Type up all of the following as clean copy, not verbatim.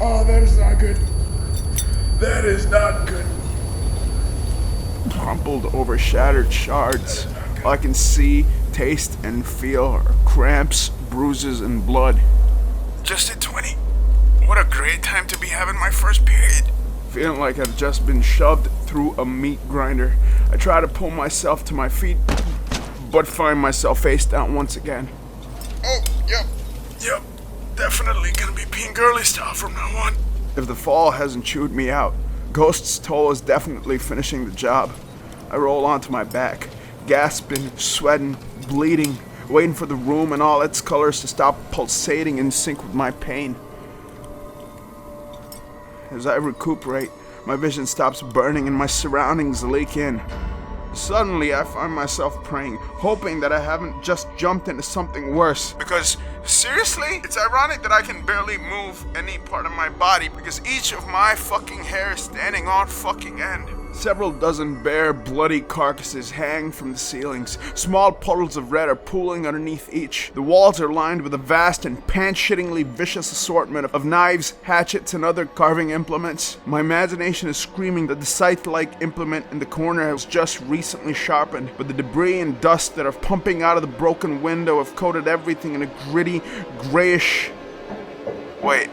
Oh, that is not good. That is not good. Crumpled over shattered shards. All I can see, taste, and feel are cramps, bruises, and blood. Just at 20. What a great time to be having my first period. Feeling like I've just been shoved through a meat grinder. I try to pull myself to my feet, but find myself face down once again. Oh, yep. Definitely gonna be peeing girly style from now on. If the fall hasn't chewed me out, Ghost's toll is definitely finishing the job. I roll onto my back, gasping, sweating, bleeding, waiting for the room and all its colors to stop pulsating in sync with my pain. As I recuperate, my vision stops burning and my surroundings leak in. Suddenly, I find myself praying, hoping that I haven't just jumped into something worse. Because, seriously, it's ironic that I can barely move any part of my body because each of my fucking hair is standing on fucking end. Several dozen bare, bloody carcasses hang from the ceilings. Small puddles of red are pooling underneath each. The walls are lined with a vast and pants-shittingly vicious assortment of knives, hatchets, and other carving implements. My imagination is screaming that the scythe-like implement in the corner was just recently sharpened, but the debris and dust that are pumping out of the broken window have coated everything in a gritty, grayish... Wait,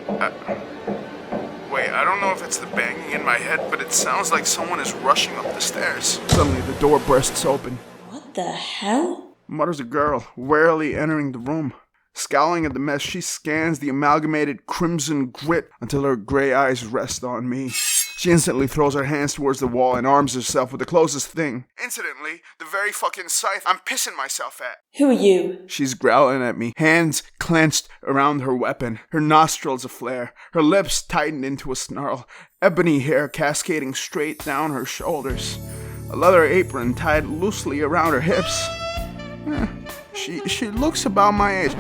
I don't know if it's the banging in my head, but it sounds like someone is rushing up the stairs. Suddenly, the door bursts open. What the hell? Mutters a girl, warily entering the room. Scowling at the mess, she scans the amalgamated crimson grit until her gray eyes rest on me. She instantly throws her hands towards the wall and arms herself with the closest thing. Incidentally, the very fucking scythe I'm pissing myself at. Who are you? She's growling at me, hands clenched around her weapon, her nostrils aflare, her lips tightened into a snarl, ebony hair cascading straight down her shoulders, a leather apron tied loosely around her hips. She looks about my age.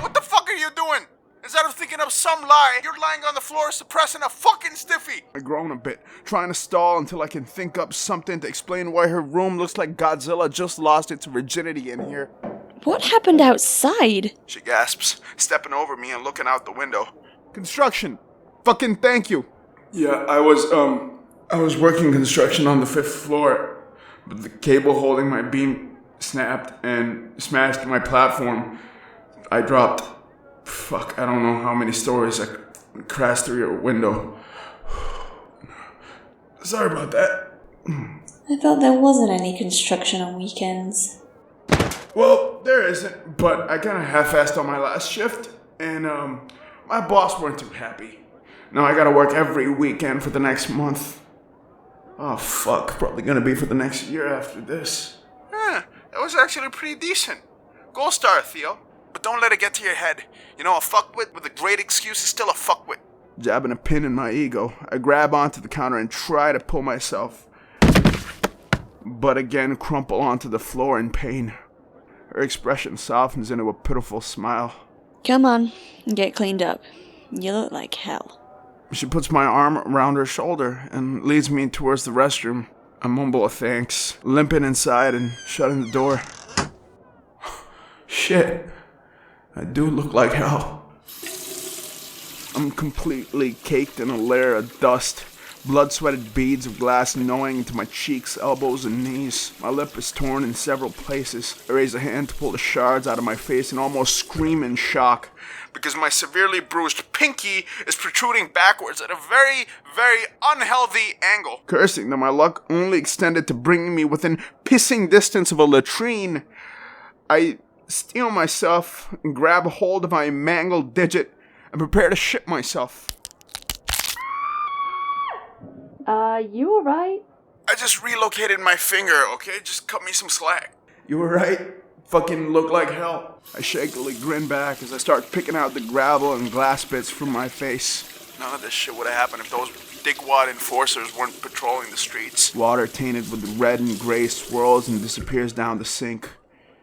What the fuck are you doing? Instead of thinking up some lie, you're lying on the floor suppressing a fucking stiffy. I groan a bit, trying to stall until I can think up something to explain why her room looks like Godzilla just lost its virginity in here. What happened outside? She gasps, stepping over me and looking out the window. Construction. Fucking thank you. Yeah, I was working construction on the 5th floor, but the cable holding my beam snapped and smashed my platform. I dropped... I don't know how many stories I crashed through your window. Sorry about that. I thought there wasn't any construction on weekends. Well, there isn't, but I kind of half-assed on my last shift, and my boss weren't too happy. Now I gotta work every weekend for the next month. Oh, fuck. Probably gonna be for the next year after this. That was actually pretty decent. Gold star, Theo. But don't let it get to your head. You know, a fuckwit with a great excuse is still a fuckwit. Jabbing a pin in my ego, I grab onto the counter and try to pull myself. But again crumple onto the floor in pain. Her expression softens into a pitiful smile. Come on, get cleaned up. You look like hell. She puts my arm around her shoulder and leads me towards the restroom. I mumble a thanks, limping inside and shutting the door. Shit. I do look like hell. I'm completely caked in a layer of dust, blood-sweated beads of glass gnawing into my cheeks, elbows, and knees. My lip is torn in several places. I raise a hand to pull the shards out of my face and almost scream in shock, because my severely bruised pinky is protruding backwards at a very, very unhealthy angle. Cursing that my luck only extended to bringing me within pissing distance of a latrine, I steel myself and grab a hold of my mangled digit and prepare to shit myself. You alright? I just relocated my finger, okay? Just cut me some slack. You were right. Fucking look like hell. I shakily grin back as I start picking out the gravel and glass bits from my face. None of this shit would have happened if those dickwad enforcers weren't patrolling the streets. Water tainted with red and gray swirls and disappears down the sink.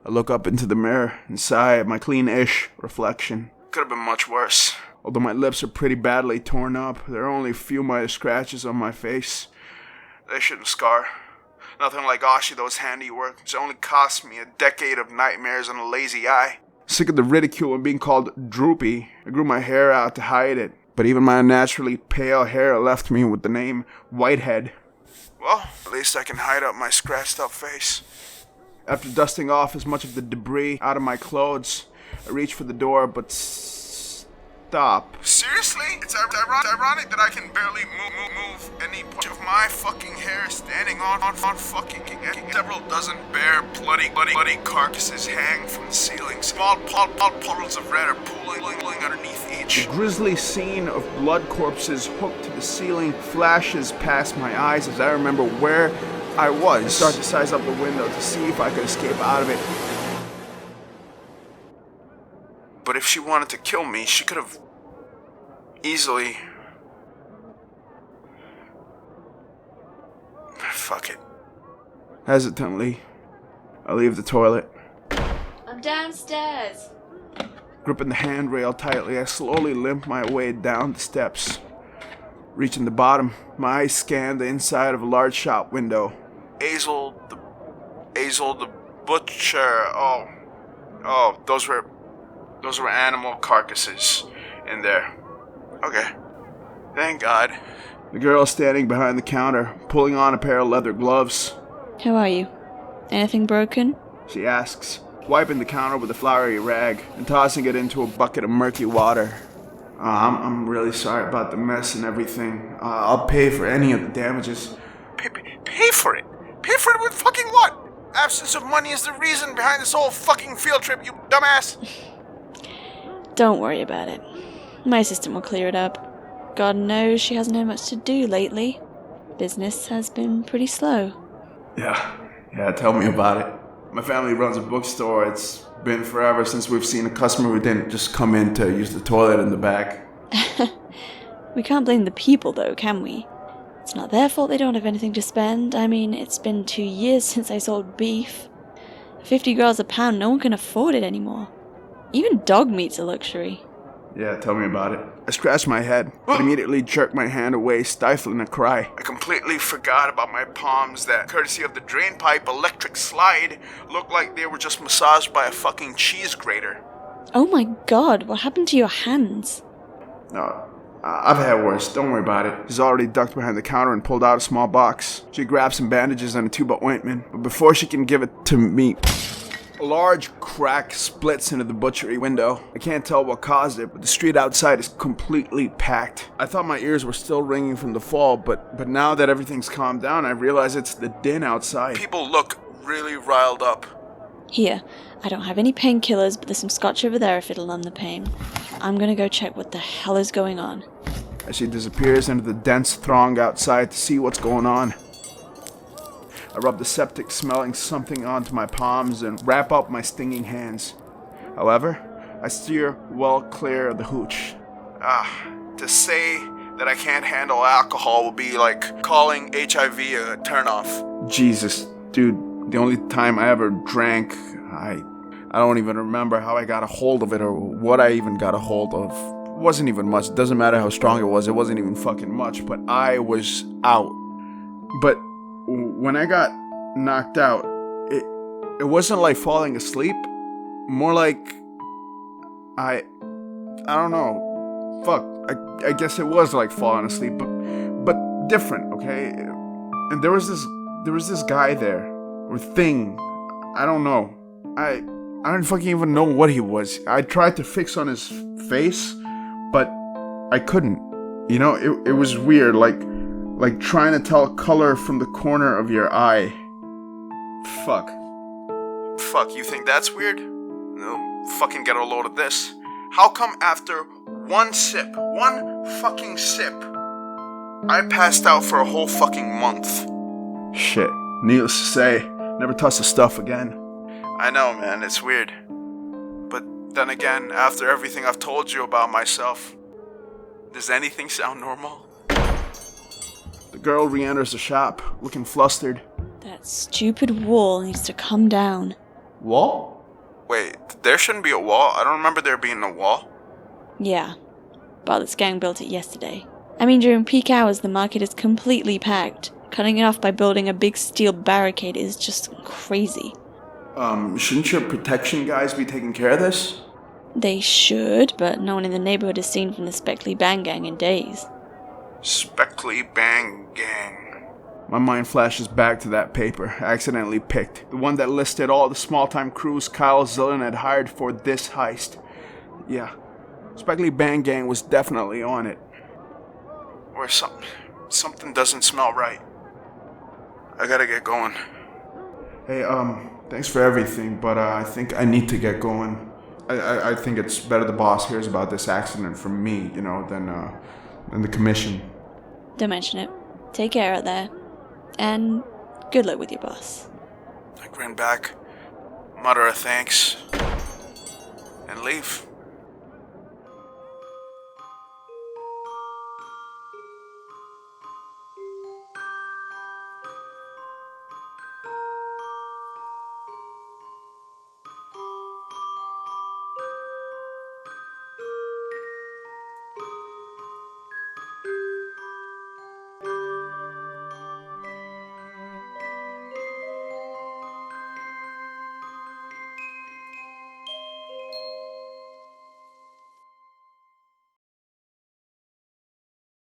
I look up into the mirror and sigh at my clean-ish reflection. Could have been much worse. Although my lips are pretty badly torn up, there are only a few minor scratches on my face. They shouldn't scar. Nothing like Oshido's handiwork, which only cost me a decade of nightmares and a lazy eye. Sick of the ridicule and being called droopy, I grew my hair out to hide it. but even my unnaturally pale hair left me with the name Whitehead. Well, at least I can hide up my scratched up face. After dusting off as much of the debris out of my clothes, I reach for the door, but stop. Seriously? It's ironic that I can barely move any part of my fucking hair standing on fucking several dozen bare bloody carcasses hang from the ceiling. Small puddles of red are pooling underneath each. The grisly scene of blood corpses hooked to the ceiling flashes past my eyes as I remember where I was. I start to size up the window to see if I could escape out of it. But if she wanted to kill me, she could have easily... Fuck it. Hesitantly, I leave the toilet. I'm downstairs. Gripping the handrail tightly, I slowly limp my way down the steps. Reaching the bottom, my eyes scan the inside of a large shop window. Azel the butcher. Oh, those were animal carcasses in there. Okay. Thank God. The girl standing behind the counter, pulling on a pair of leather gloves. How are you? Anything broken? She asks, wiping the counter with a flowery rag and tossing it into a bucket of murky water. I'm really sorry about the mess and everything. I'll pay for any of the damages. Pay for it? Pay for it with fucking what? Absence of money is the reason behind this whole fucking field trip, you dumbass. Don't worry about it. My assistant will clear it up. God knows she hasn't had much to do lately. Business has been pretty slow. Yeah, tell me about it. My family runs a bookstore. It's been forever since we've seen a customer who didn't just come in to use the toilet in the back. We can't blame the people though, can we? It's not their fault they don't have anything to spend. I mean, it's been 2 years since I sold beef. 50 girls a pound, no one can afford it anymore. Even dog meat's a luxury. Yeah, tell me about it. I scratched my head, but immediately jerked my hand away, stifling a cry. I completely forgot about my palms that, courtesy of the drain pipe electric slide, looked like they were just massaged by a fucking cheese grater. Oh my god, what happened to your hands? No, I've had worse. Don't worry about it. She's already ducked behind the counter and pulled out a small box. She grabbed some bandages and a tube of ointment, but before she can give it to me, a large crack splits into the butchery window. I can't tell what caused it, but the street outside is completely packed. I thought my ears were still ringing from the fall, but now that everything's calmed down, I realize it's the din outside. People look really riled up. Here, I don't have any painkillers, but there's some scotch over there if it'll numb the pain. I'm gonna go check what the hell is going on. As she disappears into the dense throng outside to see what's going on, I rub the septic smelling something onto my palms and wrap up my stinging hands. However, I steer well clear of the hooch. To say that I can't handle alcohol will be like calling HIV a turnoff. Jesus, dude, the only time I ever drank, I don't even remember how I got a hold of it or what I even got a hold of. It wasn't even much. It doesn't matter how strong it wasn't even fucking much, but I was out. But when I got knocked out, it wasn't like falling asleep. More like I don't know. Fuck. I guess it was like falling asleep, but different, okay? And there was this guy there or thing. I don't know. I don't fucking even know what he was. I tried to fix on his face, but I couldn't. You know, it was weird, like trying to tell color from the corner of your eye. Fuck, you think that's weird? No, fucking get a load of this. How come after one fucking sip, I passed out for a whole fucking month? Shit, needless to say, never touched the stuff again. I know, man, it's weird. But then again, after everything I've told you about myself, does anything sound normal? The girl re-enters the shop, looking flustered. That stupid wall needs to come down. Wall? Wait, there shouldn't be a wall. I don't remember there being a wall. Yeah, Bartlett's gang built it yesterday. I mean, during peak hours, the market is completely packed. Cutting it off by building a big steel barricade is just crazy. Shouldn't your protection guys be taking care of this? They should, but no one in the neighborhood has seen from the Speckley Bang Gang in days. Speckley Bang Gang. My mind flashes back to that paper, accidentally picked. The one that listed all the small-time crews Kyle Zillen had hired for this heist. Yeah, Speckley Bang Gang was definitely on it. Or something doesn't smell right. I gotta get going. Hey, thanks for everything, but I think I need to get going. I think it's better the boss hears about this accident from me, than the commission. Don't mention it. Take care out there. And good luck with your boss. I grin back, mutter a thanks, and leave.